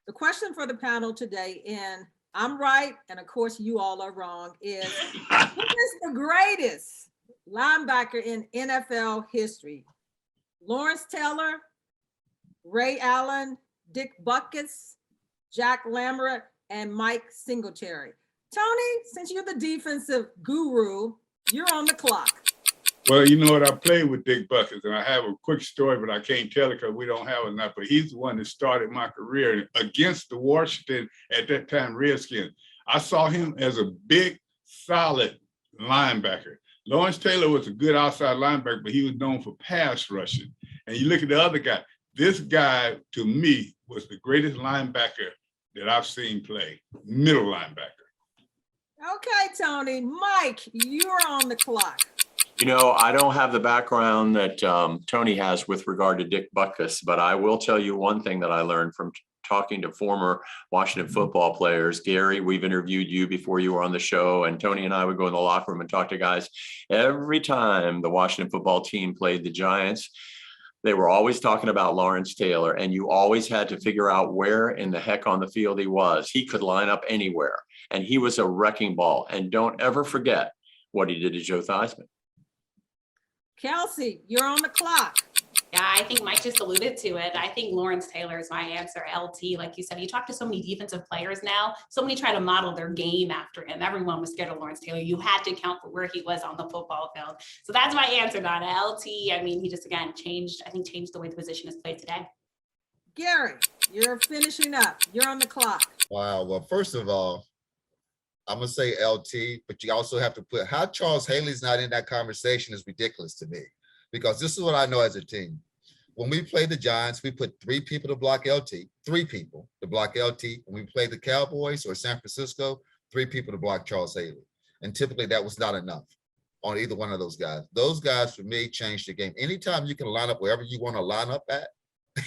The question for the panel today, and I'm right, and of course you all are wrong, is who is the greatest linebacker in NFL history? Lawrence Taylor, Ray Allen, Dick Butkus, Jack Lamoureux, and Mike Singletary. Tony, since you're the defensive guru, you're on the clock. Well, you know what? I played with Dick Butkus, and I have a quick story, but I can't tell it because we don't have enough. But he's the one that started my career against the Washington, at that time, Redskins. I saw him as a big, solid linebacker. Lawrence Taylor was a good outside linebacker, but he was known for pass rushing. And you look at the other guy. This guy, to me, was the greatest linebacker that I've seen play, middle linebacker. Okay, Tony. Mike, you're on the clock. I don't have the background that Tony has with regard to Dick Butkus, but I will tell you one thing that I learned from talking to former Washington football players. Gary, we've interviewed you before you were on the show, and Tony and I would go in the locker room and talk to guys. Every time the Washington football team played the Giants, they were always talking about Lawrence Taylor, and you always had to figure out where in the heck on the field he was. He could line up anywhere, and he was a wrecking ball. And don't ever forget what he did to Joe Theismann. Kelsey, you're on the clock. Yeah, I think Mike just alluded to it. I think Lawrence Taylor is my answer. LT, like you said, you talk to so many defensive players now. So many try to model their game after him. Everyone was scared of Lawrence Taylor. You had to account for where he was on the football field. So that's my answer, Donna. LT, I mean, he just, again, changed the way the position is played today. Gary, you're finishing up. You're on the clock. Wow. Well, first of all, I'm going to say LT, but you also have to put how Charles Haley's not in that conversation is ridiculous to me, because this is what I know as a team. When we played the Giants, we put 3 people to block LT, 3 people to block LT. When we played the Cowboys or San Francisco, 3 people to block Charles Haley. And typically that was not enough. on either one of those guys. Those guys, for me, change the game. Anytime you can line up wherever you want to line up at,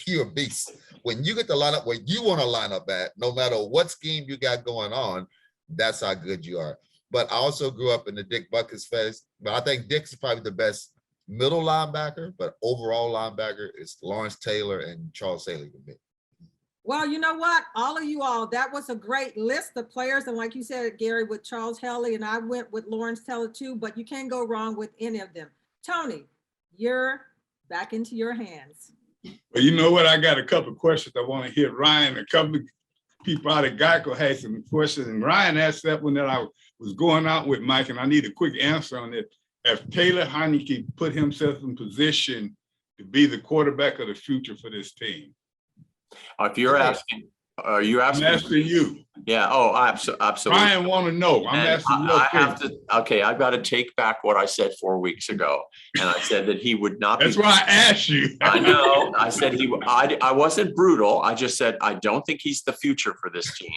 you're a beast. When you get to line up where you want to line up at, no matter what scheme you got going on, that's how good you are. But I also grew up in the Dick Butkus phase. But I think Dick's probably the best middle linebacker, but overall linebacker is Lawrence Taylor and Charles Haley to me. Well, you know what? All of you all, that was a great list of players. And like you said, Gary, with Charles Haley, and I went with Lawrence Taylor too, but you can't go wrong with any of them. Tony, you're back into your hands. Well, you know what? I got a couple of questions I want to hit Ryan. A couple of people out of Geico had some questions, and Ryan asked that one that I was going out with Mike, and I need a quick answer on it. If Taylor Heineke put himself in position to be the quarterback of the future for this team? If you're asking, are you asking? I'm asking you. Yeah. Oh, absolutely. Ryan want to know. I'm asking you. I have to. Okay, I've got to take back what I said 4 weeks ago, and I said that he would not. That's why I asked you. I know. I said he. I wasn't brutal. I just said I don't think he's the future for this team.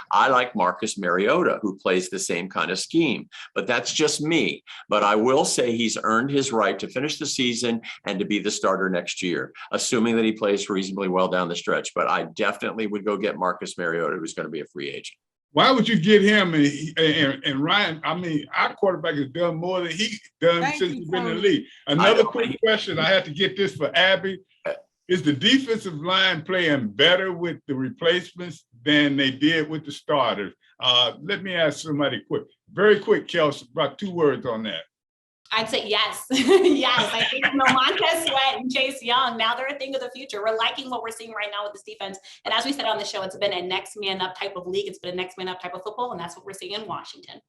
I like Marcus Mariota, who plays the same kind of scheme, but that's just me. But I will say he's earned his right to finish the season and to be the starter next year, assuming that he plays reasonably well down the stretch. But I definitely would go get Marcus Mariota, who's going to be a free agent. Why would you get him and Ryan? I mean, our quarterback has done more than he's done since he's been in the league. Another quick question. I have to get this for Abby. Is the defensive line playing better with the replacements than they did with the starters? Let me ask somebody quick. Very quick, Kelsey, about 2 words on that. I'd say yes. Yes. I think Montez Sweat and Chase Young, now they're a thing of the future. We're liking what we're seeing right now with this defense. And as we said on the show, it's been a next man up type of league. It's been a next man up type of football. And that's what we're seeing in Washington.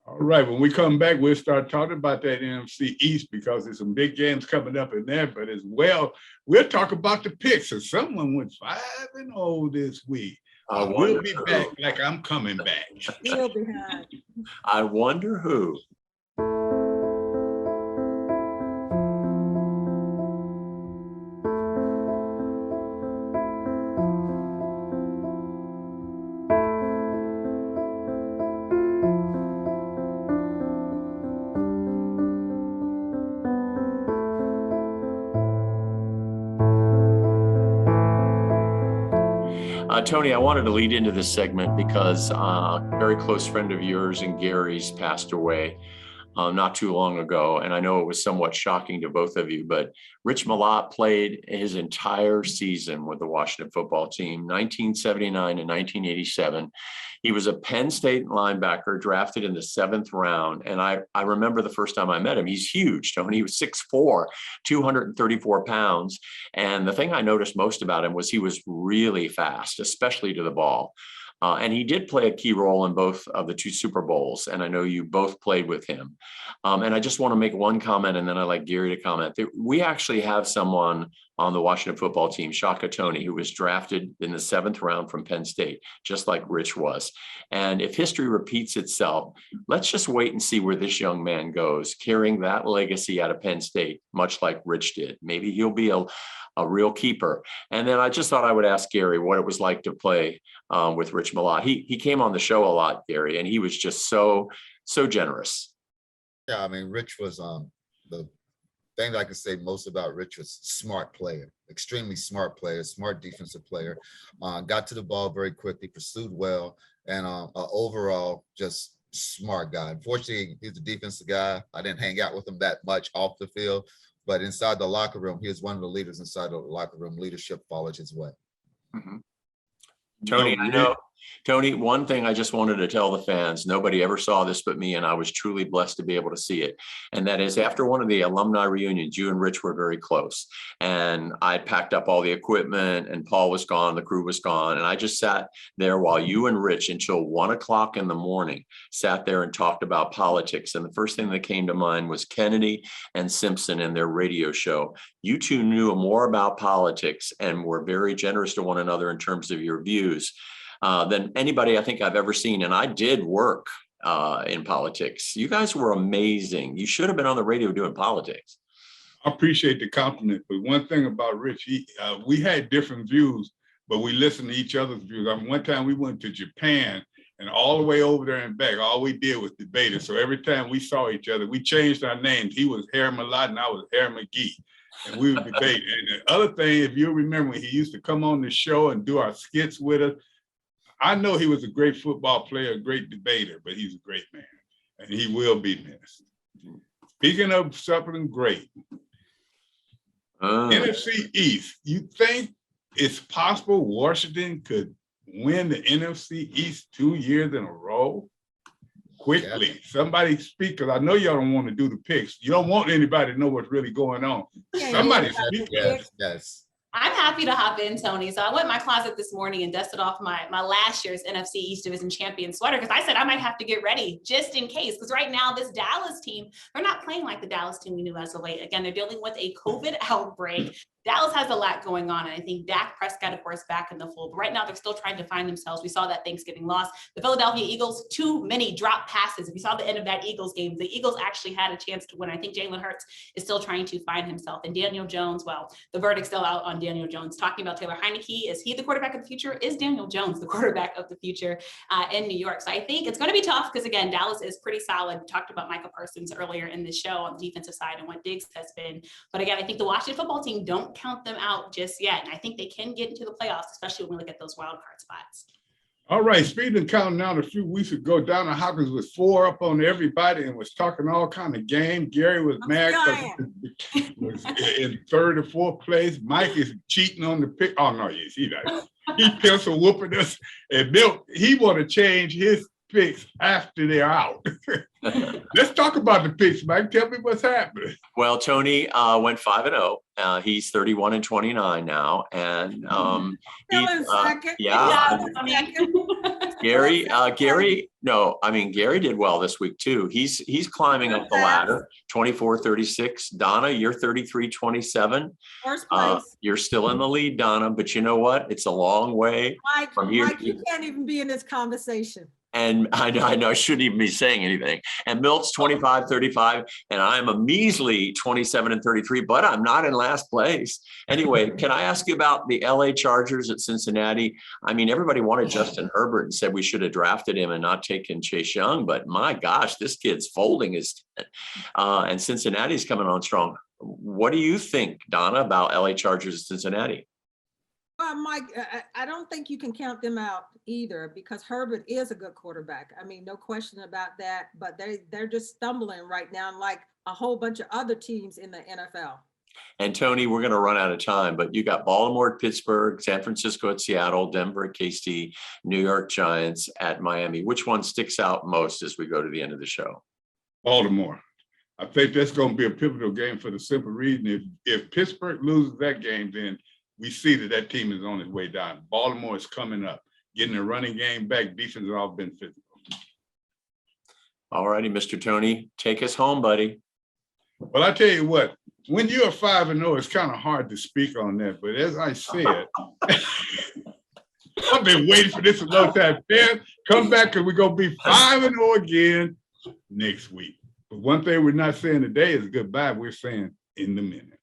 All right. When we come back, we'll start talking about that NFC East because there's some big games coming up in there. But as well, we'll talk about the picks. So someone went 5-0 this week. We'll be back like I'm coming back. Still behind. I wonder who. Tony, I wanted to lead into this segment because a very close friend of yours and Gary's passed away not too long ago. And I know it was somewhat shocking to both of you, but Rich Malott played his entire season with the Washington football team, 1979 and 1987. He was a Penn State linebacker drafted in the 7th round. And I remember the first time I met him. He's huge, Tony. He was 6'4", 234 pounds. And the thing I noticed most about him was he was really fast, especially to the ball. And he did play a key role in both of the 2 Super Bowls. And I know you both played with him. And I just want to make one comment, and then I'd like Gary to comment. We actually have someone on the Washington football team, Shaka Toney, who was drafted in the 7th round from Penn State, just like Rich was. And if history repeats itself, let's just wait and see where this young man goes, carrying that legacy out of Penn State, much like Rich did. Maybe he'll be a real keeper. And then I just thought I would ask Gary what it was like to play with Rich Malott. He came on the show a lot, Gary, and he was just so generous. Yeah, I mean, Rich was the thing that I can say most about Rich was smart player, extremely smart player, smart defensive player, got to the ball very quickly, pursued well, and overall just smart guy. Unfortunately, he's a defensive guy. I didn't hang out with him that much off the field, but inside the locker room, he was one of the leaders inside the locker room. Leadership followed his way. Mm-hmm. Tony, I know. Tony, one thing I just wanted to tell the fans, nobody ever saw this but me, and I was truly blessed to be able to see it. And that is after one of the alumni reunions, you and Rich were very close. And I packed up all the equipment and Paul was gone, the crew was gone. And I just sat there while you and Rich until 1 o'clock in the morning, sat there and talked about politics. And the first thing that came to mind was Kennedy and Simpson and their radio show. You two knew more about politics and were very generous to one another in terms of your views than anybody I think I've ever seen. And I did work in politics. You guys were amazing. You should have been on the radio doing politics. I appreciate the compliment. But one thing about Rich, we had different views, but we listened to each other's views. One time we went to Japan and all the way over there and back, all we did was debate it. So every time we saw each other, we changed our names. He was Harry Malott and I was Harry McGee. And we would debate. And the other thing, if you remember, when he used to come on the show and do our skits with us, I know he was a great football player, a great debater, but he's a great man, and he will be missed. Speaking of something great, NFC East, you think it's possible Washington could win the NFC East 2 years in a row? Quickly, yeah. Somebody speak, because I know y'all don't want to do the picks. You don't want anybody to know what's really going on. Yeah, Somebody speak. Yes. I'm happy to hop in, Tony. So I went in my closet this morning and dusted off my last year's NFC East Division champion sweater because I said I might have to get ready just in case. Because right now, this Dallas team, they're not playing like the Dallas team we knew as of late. Again, they're dealing with a COVID outbreak. Dallas has a lot going on, and I think Dak Prescott, of course, back in the fold. But right now, they're still trying to find themselves. We saw that Thanksgiving loss. The Philadelphia Eagles, too many drop passes. If you saw the end of that Eagles game, the Eagles actually had a chance to win. I think Jalen Hurts is still trying to find himself. And Daniel Jones, well, the verdict's still out on Daniel Jones. Talking about Taylor Heineke, is he the quarterback of the future? Is Daniel Jones the quarterback of the future in New York? So I think it's going to be tough because, again, Dallas is pretty solid. We talked about Micah Parsons earlier in the show on the defensive side and what Diggs has been. But again, I think the Washington football team, don't count them out just yet. And I think they can get into the playoffs, especially when we look at those wild card spots. All right, speaking of counting down, a few weeks ago, Donna Hawkins was 4 up on everybody and was talking all kind of game. Gary was mad because he was in 3rd or 4th place. Mike is cheating on the pick. Oh, no, yes, he does. He pencil whooping us. And Milt, he want to change his picks after they're out. Let's talk about the picks, Mike. Tell me what's happening. Well, Tony went 5-0. He's 31-29 now, and Gary did well this week too. He's climbing up the ladder. 24-36. Donna, you're 33-27. First place. You're still in the lead, Donna, but you know what? It's a long way from here. Mike, you can't even be in this conversation. And I know I shouldn't even be saying anything. And Milt's 25-35, and I'm a measly 27-33, but I'm not in last place. Anyway, can I ask you about the LA Chargers at Cincinnati? I mean, everybody wanted Justin Herbert and said we should have drafted him and not taken Chase Young, but my gosh, this kid's folding his and Cincinnati's coming on strong. What do you think, Donna, about LA Chargers at Cincinnati? Mike, I don't think you can count them out either because Herbert is a good quarterback. I mean, no question about that, but they're just stumbling right now like a whole bunch of other teams in the NFL. And Tony, we're going to run out of time, but you got Baltimore at Pittsburgh, San Francisco at Seattle, Denver at KC, New York Giants at Miami. Which one sticks out most as we go to the end of the show? Baltimore. I think that's going to be a pivotal game for the simple reason if Pittsburgh loses that game, then we see that team is on its way down. Baltimore is coming up, getting the running game back. Defense has all been physical. All righty, Mr. Tony, take us home, buddy. Well, I tell you what, when you're 5-0, it's kind of hard to speak on that. But as I said, I've been waiting for this a long time. Dan, come back because we're going to be 5-0 again next week. But one thing we're not saying today is goodbye. We're saying in the minute.